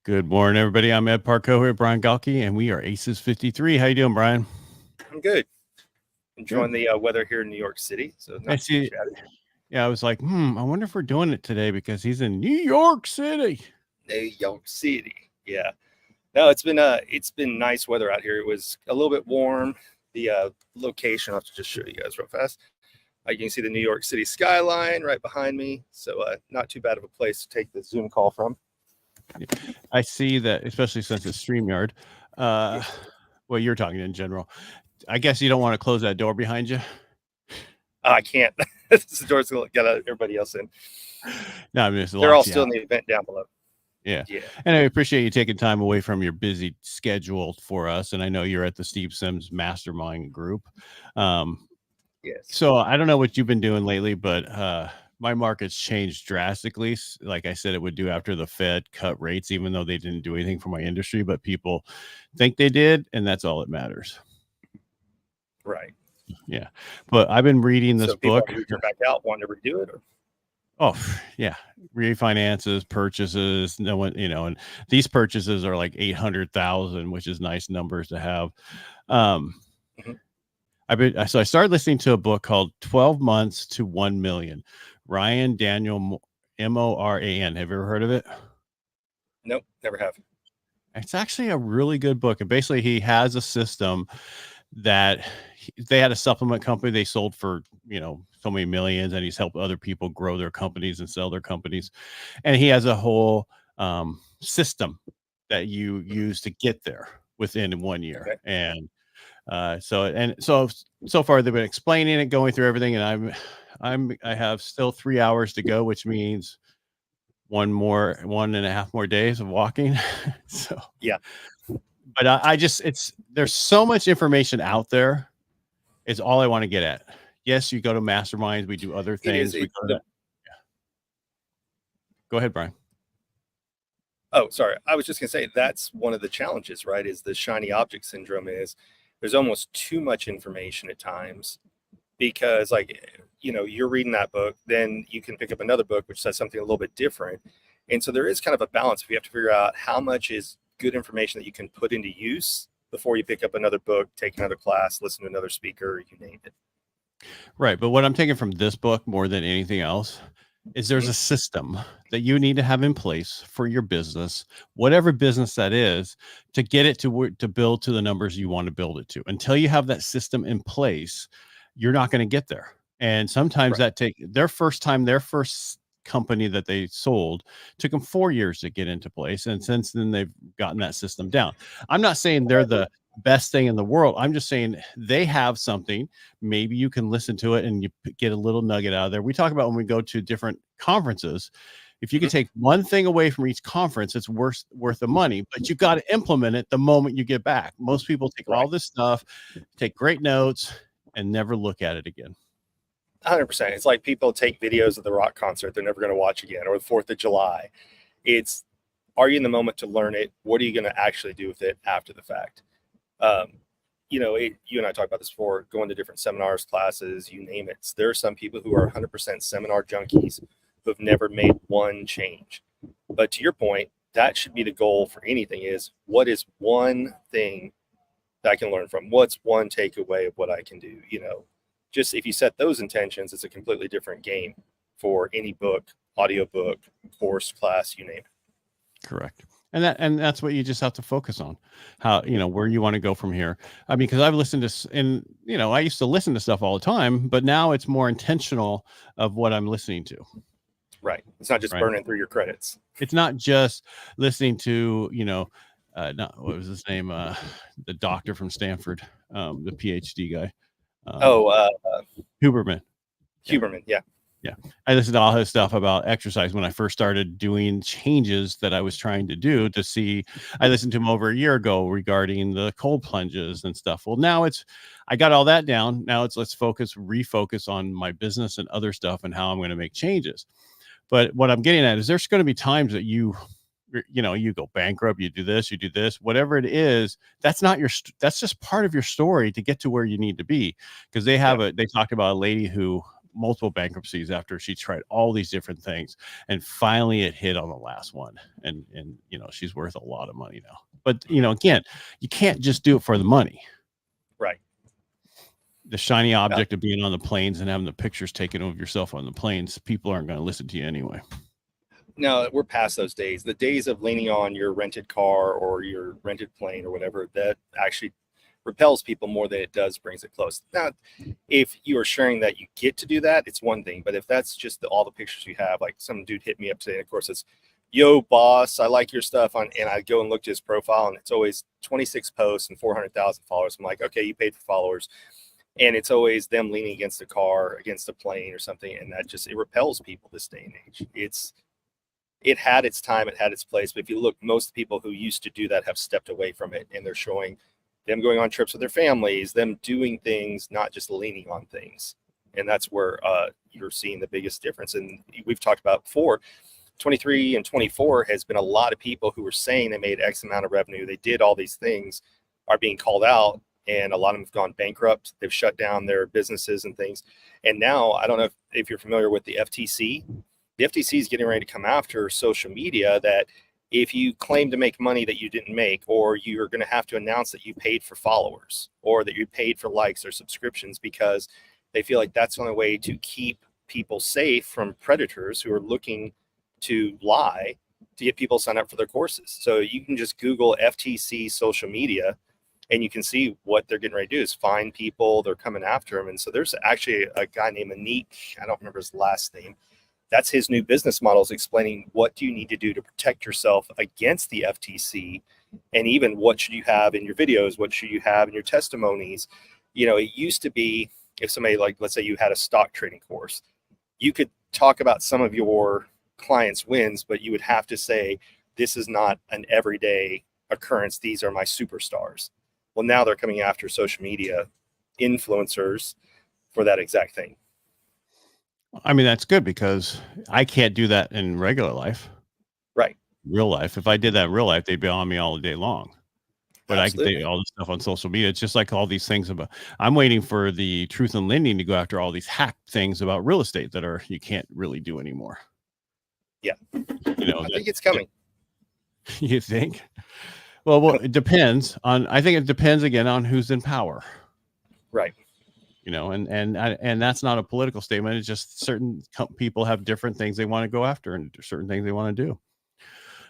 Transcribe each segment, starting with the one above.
Good morning, everybody. I'm Ed Parcaut here at Brian Galke, and we are Aces53. How you doing, Brian? I'm good. Enjoying the weather here in New York City, so I not too see. shabby. Yeah, I was like, I wonder if we're doing it today because he's in New York City. New York City, yeah. No, it's been nice weather out here. It was a little bit warm. The location, I'll have to just show you guys real fast. You can see the New York City skyline right behind me, so not too bad of a place to take the Zoom call from. I see that, especially since it's StreamYard. Well, you're talking in general. I guess you don't want to close that door behind you. I can't. The door's gonna get everybody else in. No, I mean, they're all still in the event down below. Yeah. And I appreciate you taking time away from your busy schedule for us. And I know you're at the Steve Sims Mastermind group. Yes. So I don't know what you've been doing lately, but my market's changed drastically. Like I said, it would do after the Fed cut rates, even though they didn't do anything for my industry, but people think they did, and that's all that matters. Right. Yeah. But I've been reading this book. You're back out, wanting to redo it? Or? Oh, yeah. Refinances, purchases, no one, and these purchases are like 800,000, which is nice numbers to have. So I started listening to a book called 12 Months to 1 Million. Ryan Daniel, Moran. Have you ever heard of it? Nope, never have. It's actually a really good book. And basically he has a system that they had a supplement company they sold for, so many millions, and he's helped other people grow their companies and sell their companies. And he has a whole system that you use to get there within 1 year. Okay. And so far they've been explaining it, going through everything, and I have still 3 hours to go, which means 1.5 more days of walking. So yeah, but there's so much information out there. It's all I want to get at. Yes, you go to masterminds, we do other things. Go ahead, Brian. Oh, sorry. I was just gonna say that's one of the challenges, right? Is the shiny object syndrome. Is there's almost too much information at times, because you're reading that book, then you can pick up another book which says something a little bit different, and so there is kind of a balance. We have to figure out how much is good information that you can put into use before you pick up another book, take another class, listen to another speaker, you name it. Right, but what I'm taking from this book more than anything else is there's a system that you need to have in place for your business, whatever business that is, to get it to build to the numbers you want to build it to. Until you have that system in place, you're not going to get there. And sometimes that their first company that they sold took them 4 years to get into place. And since then they've gotten that system down. I'm not saying they're the best thing in the world. I'm just saying they have something. Maybe you can listen to it and you get a little nugget out of there. We talk about when we go to different conferences, if you can take one thing away from each conference, it's worth the money, but you got to implement it the moment you get back. Most people take all this stuff, take great notes, and never look at it again. 100%. It's like people take videos of the rock concert they're never going to watch again, or the 4th of July. Are you in the moment to learn it? What are you going to actually do with it after the fact? You and I talked about this before, going to different seminars, classes, you name it. There are some people who are 100% seminar junkies who have never made one change. But to your point, that should be the goal for anything, is what is one thing that I can learn from? What's one takeaway of what I can do? Just if you set those intentions, it's a completely different game for any book, audiobook, course, class, you name it. Correct. And that's what you just have to focus on, how, where you want to go from here. I mean, because I've listened to, and, I used to listen to stuff all the time, but now it's more intentional of what I'm listening to. Right. It's not just burning through your credits. It's not just listening to, what was his name? The doctor from Stanford, the PhD guy. Huberman. Huberman. Yeah. Yeah. I listened to all his stuff about exercise when I first started doing changes that I was trying to do to see. I listened to him over a year ago regarding the cold plunges and stuff. Well, now I got all that down. Now let's refocus on my business and other stuff and how I'm going to make changes. But what I'm getting at is there's going to be times that you go bankrupt, you do this, whatever it is. That's just part of your story to get to where you need to be. Because they talked about a lady who multiple bankruptcies after she tried all these different things, and finally it hit on the last one, and she's worth a lot of money now. But again, you can't just do it for the money. Right. The shiny object of being on the planes and having the pictures taken of yourself on the planes, people aren't going to listen to you anyway. No, we're past those days. The days of leaning on your rented car or your rented plane or whatever, that actually repels people more than it does brings it close. Now, if you are sharing that you get to do that, it's one thing. But if that's just all the pictures you have, like some dude hit me up today, and of course it's, yo, boss, I like your stuff and I go and look to his profile, and it's always 26 posts and 400,000 followers. I'm like, okay, you paid for followers. And it's always them leaning against a car, against a plane or something. And that just, it repels people this day and age. It had its time, it had its place. But if you look, most people who used to do that have stepped away from it, and they're showing them going on trips with their families, them doing things, not just leaning on things. And that's where you're seeing the biggest difference. And we've talked about before, 23 and 24 has been a lot of people who were saying they made X amount of revenue, they did all these things, are being called out. And a lot of them have gone bankrupt. They've shut down their businesses and things. And now, I don't know if you're familiar with the FTC. The FTC is getting ready to come after social media, that if you claim to make money that you didn't make, or you're going to have to announce that you paid for followers or that you paid for likes or subscriptions, because they feel like that's the only way to keep people safe from predators who are looking to lie to get people signed up for their courses. So you can just Google FTC social media, and you can see what they're getting ready to do is find people. They're coming after them. And so there's actually a guy named Anik, I don't remember his last name. That's his new business model, is explaining what do you need to do to protect yourself against the FTC, and even what should you have in your videos, what should you have in your testimonies. It used to be, if somebody, like, let's say you had a stock trading course, you could talk about some of your clients' wins, but you would have to say, this is not an everyday occurrence. These are my superstars. Well, now they're coming after social media influencers for that exact thing. I mean, that's good, because I can't do that in regular life. Right. Real life. If I did that in real life, they'd be on me all day long. But Absolutely. I can do all this stuff on social media. It's just like all these things about, I'm waiting for the Truth in Lending to go after all these hack things about real estate that you can't really do anymore. Yeah. I think it's coming. You think? Well, it depends on, I think it depends again on who's in power. Right. And that's not a political statement. It's just certain people have different things they want to go after and certain things they want to do.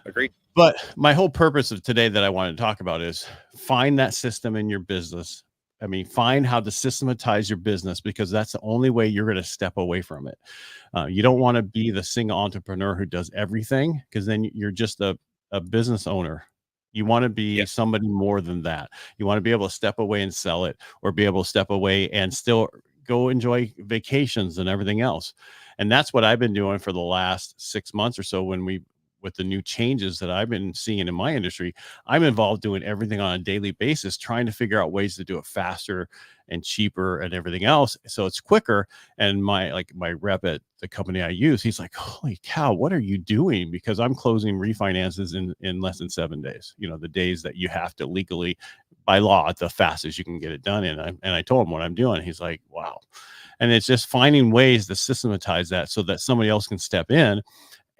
Agreed. But my whole purpose of today that I want to talk about is find that system in your business. I mean, find how to systematize your business, because that's the only way you're going to step away from it. You don't want to be the single entrepreneur who does everything, because then you're just a business owner. You want to be somebody more than that. You want to be able to step away and sell it, or be able to step away and still go enjoy vacations and everything else. And that's what I've been doing for the last 6 months or so. With the new changes that I've been seeing in my industry, I'm involved doing everything on a daily basis, trying to figure out ways to do it faster and cheaper and everything else, so it's quicker. And my rep at the company I use, he's like, holy cow, what are you doing? Because I'm closing refinances in less than 7 days, the days that you have to legally, by law, the fastest you can get it done in. And I told him what I'm doing. He's like, wow. And it's just finding ways to systematize that so that somebody else can step in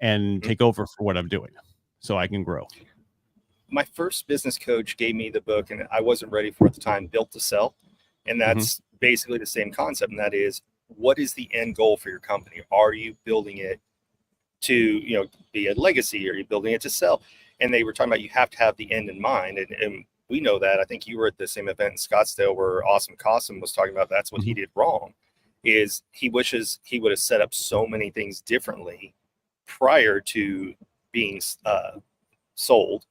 and take over for what I'm doing, so I can grow. My first business coach gave me the book, and I wasn't ready for it at the time, Built to Sell. And that's basically the same concept. And that is, what is the end goal for your company? Are you building it to, be a legacy? Are you building it to sell? And they were talking about, you have to have the end in mind. And we know that. I think you were at the same event in Scottsdale where Awesome Cosm was talking about that's what he did wrong, is he wishes he would have set up so many things differently prior to being sold,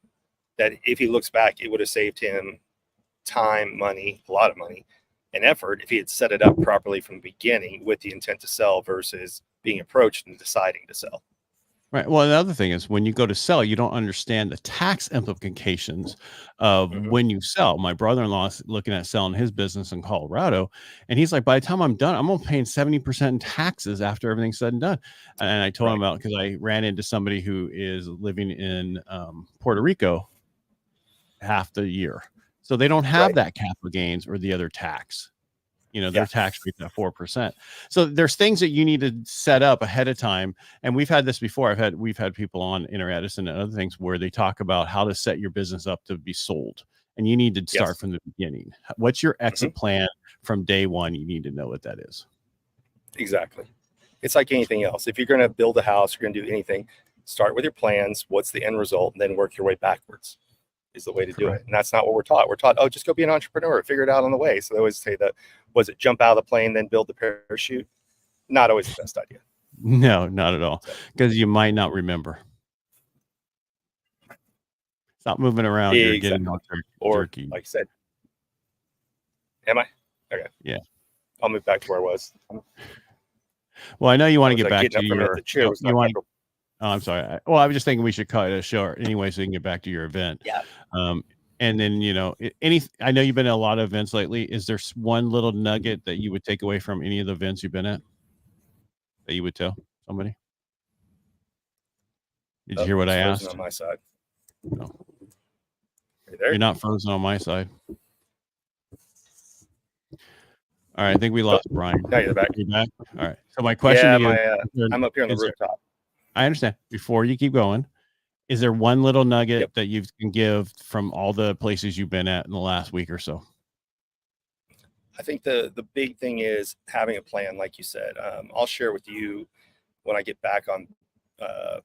that if he looks back, it would have saved him time, money, a lot of money and effort, if he had set it up properly from the beginning with the intent to sell versus being approached and deciding to sell. Right. Well, the other thing is, when you go to sell, you don't understand the tax implications of when you sell. My brother-in-law is looking at selling his business in Colorado, and he's like, by the time I'm done, I'm only paying 70% in taxes after everything's said and done. And I told him about, because I ran into somebody who is living in Puerto Rico half the year. So they don't have that capital gains or the other tax. you know, their tax rate's at 4%. So there's things that you need to set up ahead of time. And we've had this before. We've had people on Inner Edison and other things where they talk about how to set your business up to be sold. And you need to start from the beginning. What's your exit plan from day one? You need to know what that is. Exactly. It's like anything else. If you're going to build a house, you're going to do anything, start with your plans. What's the end result? And then work your way backwards is the way to do it. And that's not what we're taught. We're taught, oh, just go be an entrepreneur, figure it out on the way. So they always say that, was it jump out of the plane, then build the parachute? Not always the best idea. No, not at all. Because you might not remember. Stop moving around. You're getting all jerky. Like I said, am I? Okay. Yeah. I'll move back to where I was. Well, I know you want to get back to your. Oh, I'm sorry. Well, I was just thinking we should cut it short anyway, so you can get back to your event. Yeah. And then, you know, I know you've been at a lot of events lately. Is there one little nugget that you would take away from any of the events you've been at that you would tell somebody? Did you hear what I asked? On my side. No. You're not frozen on my side. All right, I think we lost Brian. No, you're back. You're back. All right. So my question to you, I'm up here on the rooftop. I understand. Before you keep going, is there one little nugget that you can give from all the places you've been at in the last week or so? I think the big thing is having a plan, like you said. I'll share with you when I get back on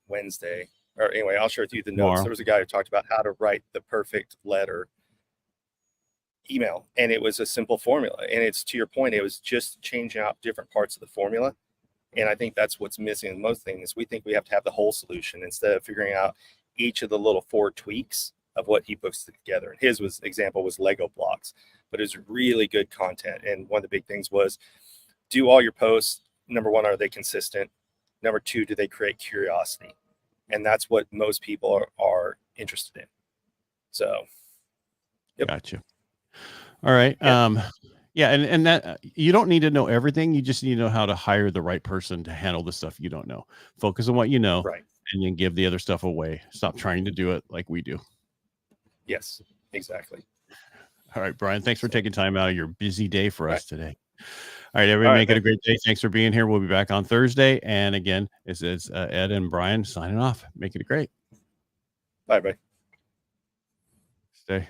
Wednesday. Or anyway, I'll share with you the notes. There was a guy who talked about how to write the perfect letter email, and it was a simple formula. And it's, to your point, it was just changing out different parts of the formula. And I think that's what's missing in most things. We think we have to have the whole solution instead of figuring out each of the little 4 tweaks of what he puts together. And his example was Lego blocks, but it was really good content. And one of the big things was do all your posts. Number 1, are they consistent? Number 2, do they create curiosity? And that's what most people are interested in. So, Gotcha. All right. Yeah. And that you don't need to know everything. You just need to know how to hire the right person to handle the stuff you don't know. Focus on what you know, and then give the other stuff away. Stop trying to do it like we do. Yes, exactly. All right, Brian, thanks for taking time out of your busy day for us today. All right, everybody, make it a great day. Thanks for being here. We'll be back on Thursday. And again, it's Ed and Brian signing off. Make it great. Bye, bye. Stay.